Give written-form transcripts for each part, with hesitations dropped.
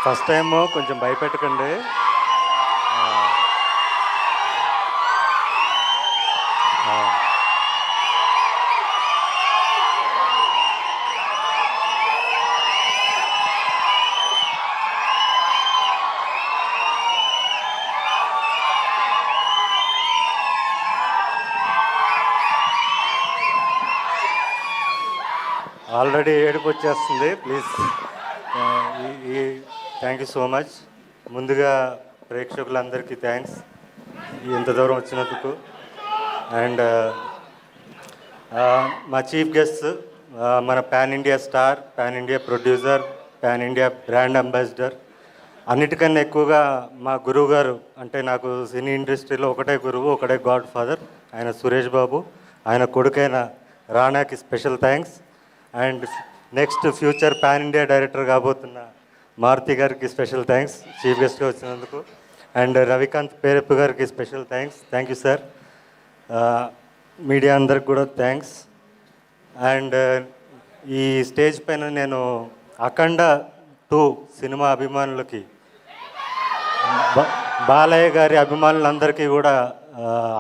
First time కొంచెం భయపెట్టకండి. Already ఏడుపు వచ్చేస్తుంది. Please, thank you so much. ముందుగా ప్రేక్షకులందరికీ థ్యాంక్స్ ఇంత దూరం వచ్చినందుకు. అండ్ మా చీఫ్ గెస్ట్, మన pan India star, pan India producer, pan India brand ambassador, అన్నిటికన్నా ఎక్కువగా మా గురువు గారు, అంటే నాకు సినీ ఇండస్ట్రీలో ఒకటే గురువు, ఒకటే గాడ్ ఫాదర్, ఆయన సురేష్ బాబు. ఆయన కొడుకైన రానాకి special thanks. And next future pan India director కాబోతున్న మారుతి గారికి స్పెషల్ థ్యాంక్స్ చీఫ్ గెస్ట్గా వచ్చినందుకు. అండ్ రవికాంత్ పేరప్ప గారికి special thanks. Thank you sir. Media అందరికి కూడా థ్యాంక్స్. అండ్ ఈ స్టేజ్ పైన నేను అఖండ 2 సినిమా అభిమానులకి, బాలయ్య గారి అభిమానులందరికీ కూడా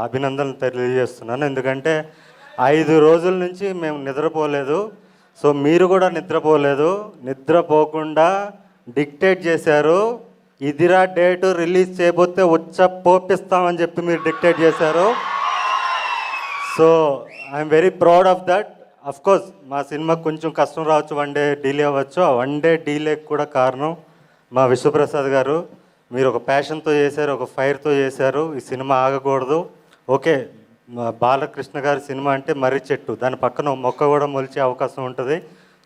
అభినందనలు తెలియజేస్తున్నాను. ఎందుకంటే 5 రోజుల నుంచి మేము నిద్రపోలేదు. సో మీరు కూడా నిద్రపోలేదు. నిద్రపోకుండా డిక్టేట్ చేశారు. ఇదిరా డేటు, రిలీజ్ చేయబోతే పోపిస్తామని చెప్పి మీరు డిక్టేట్ చేశారు. So I'm very proud of that. Of course మా సినిమాకి కొంచెం కష్టం రావచ్చు, 1 డే డిలే అవ్వచ్చు. ఆ 1 డే డిలేకి కూడా కారణం మా విశ్వప్రసాద్ గారు. మీరు ఒక ప్యాషన్తో చేశారు, ఒక ఫైర్తో చేశారు. ఈ సినిమా ఆగకూడదు. ఓకే, బాలకృష్ణ గారి సినిమా అంటే మర్రి చెట్టు, దాని పక్కన మొక్క కూడా మొలిచే అవకాశం ఉంటుంది.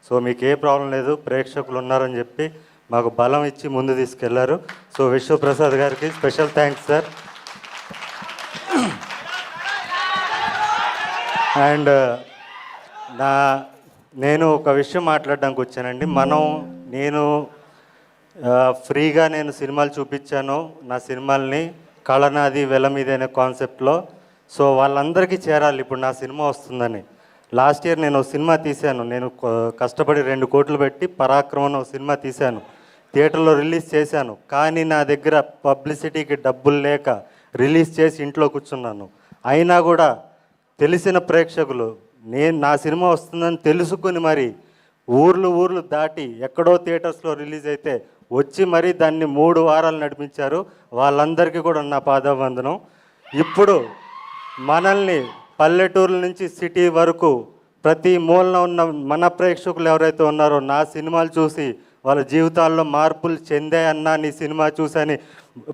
సో మీకు ఏ ప్రాబ్లం లేదు, ప్రేక్షకులు ఉన్నారని చెప్పి మాకు బలం ఇచ్చి ముందు తీసుకెళ్లారు. సో విశ్వప్రసాద్ గారికి స్పెషల్ థ్యాంక్స్ సార్. అండ్ నేను ఒక విషయం మాట్లాడడానికి వచ్చానండి. నేను ఫ్రీగా సినిమాలు చూపించాను, నా సినిమాల్ని కళనాది వెల మీద అనే కాన్సెప్ట్లో. సో వాళ్ళందరికీ చేరాలి ఇప్పుడు నా సినిమా వస్తుందని. లాస్ట్ ఇయర్ నేను ఒక సినిమా తీశాను. నేను కష్టపడి 2 కోట్లు పెట్టి పరాక్రమం ఒక సినిమా తీశాను, థియేటర్లో రిలీజ్ చేశాను. కానీ నా దగ్గర పబ్లిసిటీకి డబ్బులు లేక రిలీజ్ చేసి ఇంట్లో కూర్చున్నాను. అయినా కూడా తెలిసిన ప్రేక్షకులు నా సినిమా వస్తుందని తెలుసుకుని మరి ఊర్లు దాటి ఎక్కడో థియేటర్స్లో రిలీజ్ అయితే వచ్చి మరీ దాన్ని 3 వారాలు నడిపించారు. వాళ్ళందరికీ కూడా నా పాదావందనం. ఇప్పుడు మనల్ని పల్లెటూర్ల నుంచి సిటీ వరకు ప్రతి మూలన ఉన్న మన ప్రేక్షకులు ఎవరైతే ఉన్నారో నా సినిమాలు చూసి వాళ్ళ జీవితాల్లో మార్పులు చెందాయన్నా నీ సినిమా చూసని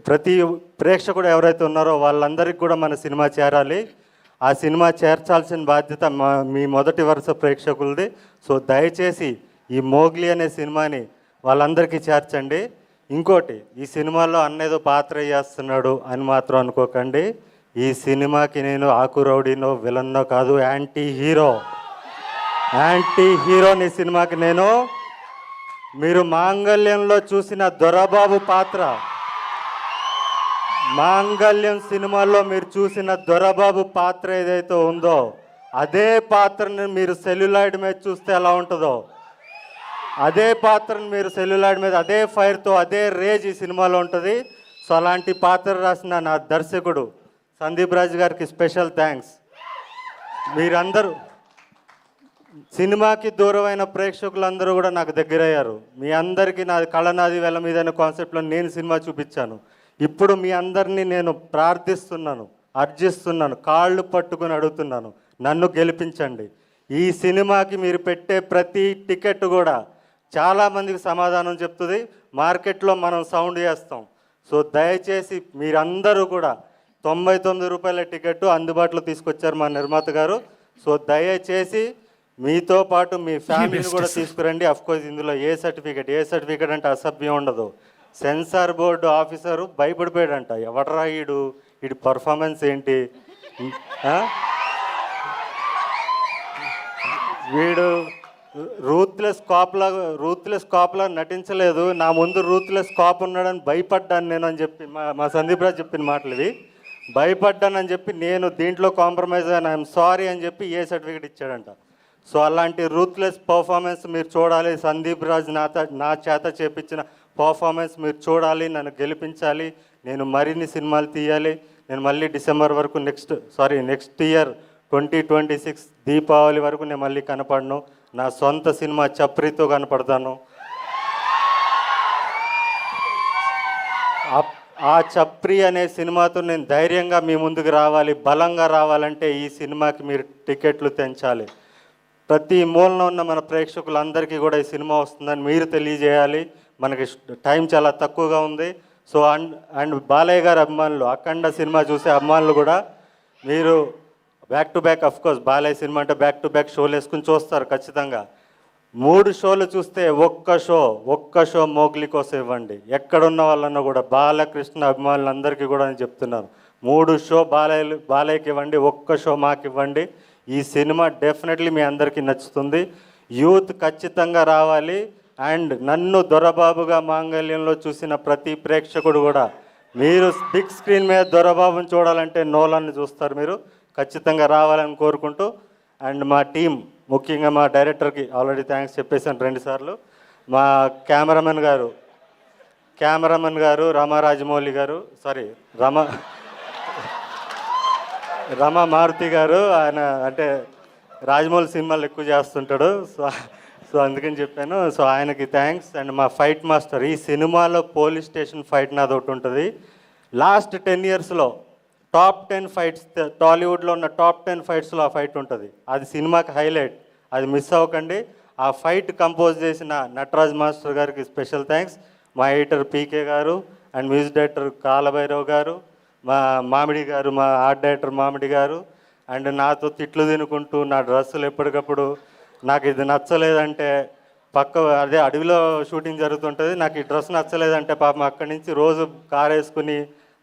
ప్రతి ప్రేక్షకుడు ఎవరైతే ఉన్నారో వాళ్ళందరికీ కూడా మన సినిమా చేరాలి. ఆ సినిమా చేర్చాల్సిన బాధ్యత మీ మొదటి వరుస ప్రేక్షకులది. సో దయచేసి ఈ మోగ్లీ అనే సినిమాని వాళ్ళందరికీ చేర్చండి. ఇంకోటి, ఈ సినిమాలో అన్నేదో పాత్ర చేస్తున్నాడు అని మాత్రం అనుకోకండి. ఈ సినిమాకి నేను ఆకు రౌడీనో విలన్నో కాదు, యాంటీ హీరోని సినిమాకి నేను. మీరు మాంగళ్యంలో చూసిన దొరబాబు పాత్ర, మాంగళ్యం సినిమాలో మీరు చూసిన దొరబాబు పాత్ర ఏదైతే ఉందో అదే పాత్రని మీరు సెల్యులాయిడ్ మీద చూస్తే ఎలా ఉంటుందో అదే పాత్రను మీరు సెల్యులాయిడ్ మీద అదే ఫైర్తో అదే రేజ్ ఈ సినిమాలో ఉంటుంది. సో అలాంటి పాత్ర రాసిన నా దర్శకుడు సందీప్ రాజ్ గారికి స్పెషల్ థ్యాంక్స్. మీరందరూ సినిమాకి దూరమైన ప్రేక్షకులందరూ కూడా నాకు దగ్గరయ్యారు. మీ అందరికీ నా కళనాది వెల మీద అనే కాన్సెప్ట్లో నేను సినిమా చూపించాను. ఇప్పుడు మీ అందరినీ నేను ప్రార్థిస్తున్నాను, అర్జిస్తున్నాను, కాళ్ళు పట్టుకుని అడుగుతున్నాను, నన్ను గెలిపించండి. ఈ సినిమాకి మీరు పెట్టే ప్రతి టికెట్ కూడా చాలామందికి సమాధానం చెప్తుంది. మార్కెట్లో మనం సౌండ్ చేస్తాం. సో దయచేసి మీరందరూ కూడా 99 రూపాయల టికెట్ అందుబాటులో తీసుకొచ్చారు మా నిర్మాత గారు. సో దయచేసి మీతో పాటు మీ ఫ్యామిలీని కూడా తీసుకురండి. అఫ్కోర్స్ ఇందులో ఏ సర్టిఫికేట్ అంటే అసభ్యం ఉండదు. సెన్సార్ బోర్డు ఆఫీసరు భయపడిపోయాడంట, ఎవడరా వీడి పర్ఫార్మెన్స్ ఏంటి, వీడు రూత్లెస్ కాప్లా నటించలేదు, నా ముందు రూత్లెస్ కాప్ ఉన్నాడని భయపడ్డాను నేను అని చెప్పి మా సందీప్ రాజ్ చెప్పిన మాటలు ఇవి. భయపడ్డానని చెప్పి నేను దీంట్లో కాంప్రమైజ్ అయినా ఐఎమ్ సారీ అని చెప్పి ఏ సర్టిఫికేట్ ఇచ్చాడంట. సో అలాంటి రూత్లెస్ పర్ఫార్మెన్స్ మీరు చూడాలి. సందీప్ రాజ్ నా చేత చేపించిన పర్ఫార్మెన్స్ మీరు చూడాలి, నన్ను గెలిపించాలి, నేను మరిన్ని సినిమాలు తీయాలి. నేను మళ్ళీ డిసెంబర్ వరకు నెక్స్ట్ ఇయర్ 2026 దీపావళి వరకు నేను మళ్ళీ కనపడను. నా సొంత సినిమా చప్రితో కనపడతాను. ఆ చప్రి అనే సినిమాతో నేను ధైర్యంగా మీ ముందుకు రావాలి, బలంగా రావాలంటే ఈ సినిమాకి మీరు టికెట్లు తెంచాలి. ప్రతి మూలన ఉన్న మన ప్రేక్షకులందరికీ కూడా ఈ సినిమా వస్తుందని మీరు తెలియజేయాలి. మనకి టైం చాలా తక్కువగా ఉంది. సో అండ్ బాలయ్య గారి అభిమానులు, అఖండ సినిమా చూసే అభిమానులు కూడా మీరు back to back, of course Balayya cinema అంటే బ్యాక్ టు బ్యాక్ షోలు వేసుకుని చూస్తారు ఖచ్చితంగా. 3 షోలు చూస్తే ఒక్క షో మోగ్లీ కోసం ఇవ్వండి. ఎక్కడున్న వాళ్ళన్నా కూడా బాలకృష్ణ అభిమానులందరికీ కూడా నేను చెప్తున్నాను, 3 షో బాలయ్యకి ఇవ్వండి, ఒక్క షో మాకు ఇవ్వండి. ఈ సినిమా డెఫినెట్లీ మీ అందరికీ నచ్చుతుంది. యూత్ ఖచ్చితంగా రావాలి. అండ్ నన్ను దొరబాబుగా మాంగళ్యంలో చూసిన ప్రతి ప్రేక్షకుడు కూడా, మీరు బిగ్ స్క్రీన్ మీద దొరబాబుని చూడాలంటే నోలాన్ని చూస్తారు, మీరు ఖచ్చితంగా రావాలని కోరుకుంటూ, అండ్ మా టీం ముఖ్యంగా మా డైరెక్టర్కి ఆల్రెడీ థ్యాంక్స్ చెప్పేసాను 2 సార్లు. మా కెమెరామెన్ గారు రామారాజమౌళి గారు, రమా మారుతి గారు, ఆయన అంటే రాజమౌళి సినిమాలు ఎక్కువ చేస్తుంటాడు, సో అందుకని చెప్పాను. సో ఆయనకి థ్యాంక్స్. అండ్ మా ఫైట్ మాస్టర్, ఈ సినిమాలో పోలీస్ స్టేషన్ ఫైట్ నాది ఒకటి ఉంటుంది. లాస్ట్ 10 ఇయర్స్లో టాప్ 10 ఫైట్స్, టాలీవుడ్లో ఉన్న టాప్ 10 ఫైట్స్లో ఆ ఫైట్ ఉంటుంది. అది సినిమాకి హైలైట్, అది మిస్ అవ్వకండి. ఆ ఫైట్ కంపోజ్ చేసిన నటరాజ్ మాస్టర్ గారికి స్పెషల్ థ్యాంక్స్. మా ఎడిటర్ పీకే గారు అండ్ మ్యూజిక్ డైరెక్టర్ కాలభైరవ్ గారు, మా మామిడి గారు, మా ఆర్ట్ డైరెక్టర్ మామిడి గారు. అండ్ నాతో తిట్లు తినుకుంటూ నా డ్రెస్సులు ఎప్పటికప్పుడు నాకు ఇది నచ్చలేదంటే, అదే అడవిలో షూటింగ్ జరుగుతుంటుంది, నాకు ఈ డ్రెస్ నచ్చలేదంటే పాపం అక్కడి నుంచి రోజు కారు వేసుకుని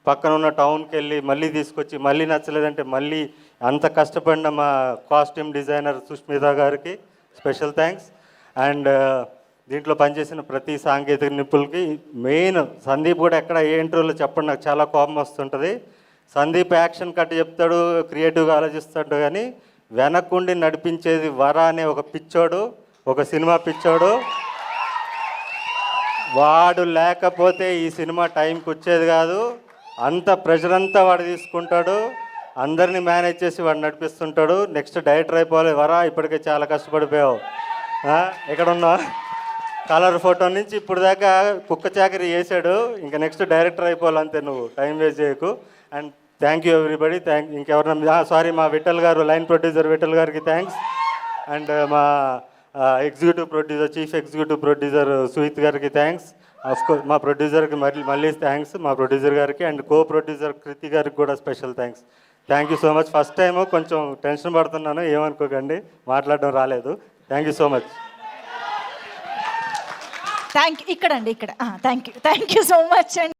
పక్కన ఉన్న టౌన్కి వెళ్ళి మళ్ళీ తీసుకొచ్చి, మళ్ళీ నచ్చలేదంటే మళ్ళీ అంత కష్టపడిన మా కాస్ట్యూమ్ డిజైనర్ సుష్మిత గారికి స్పెషల్ థ్యాంక్స్. అండ్ దీంట్లో పనిచేసిన ప్రతి సాంకేతిక నిపుణులకి, మెయిన్ సందీప్ కూడా ఎక్కడ ఏ ఇంటర్వ్యూలో చెప్పండి, నాకు చాలా కోపం వస్తుంటుంది. సందీప్ యాక్షన్ కట్ చెప్తాడు, క్రియేటివ్గా ఆలోచిస్తాడు, కానీ వెనక్కుండి నడిపించేది వర అనే ఒక పిచ్చోడు, ఒక సినిమా పిచ్చోడు. వాడు లేకపోతే ఈ సినిమా టైంకి వచ్చేది కాదు. అంత ప్రెషర్ అంతా వాడు తీసుకుంటాడు, అందరినీ మేనేజ్ చేసి వాడు నడిపిస్తుంటాడు. నెక్స్ట్ డైరెక్టర్ అయిపోవాలి వరా, ఇప్పటికే చాలా కష్టపడిపోయావు. ఎక్కడున్నా కలర్ ఫోటో నుంచి ఇప్పుడు దాకా కుక్క చాకరీ చేశాడు, ఇంకా నెక్స్ట్ డైరెక్టర్ అయిపోవాలంతే, నువ్వు టైం వేస్ట్ చేయకు. And thank you everybody. ఇంకెవరన్నా మా విఠల్ గారు, లైన్ ప్రొడ్యూసర్ విఠల్ గారికి థ్యాంక్స్. అండ్ మా చీఫ్ ఎగ్జిక్యూటివ్ ప్రొడ్యూసర్ సుహిత్ గారికి థ్యాంక్స్. అఫ్కోర్స్ మా ప్రొడ్యూసర్కి మళ్ళీ థ్యాంక్స్, మా ప్రొడ్యూసర్ గారికి. అండ్ కో ప్రొడ్యూసర్ కృతి గారికి కూడా special thanks. Thank you so much. First time కొంచెం టెన్షన్ పడుతున్నాను, ఏమనుకోకండి, మాట్లాడడం రాలేదు. Thank you so much. Thank you so much అండి.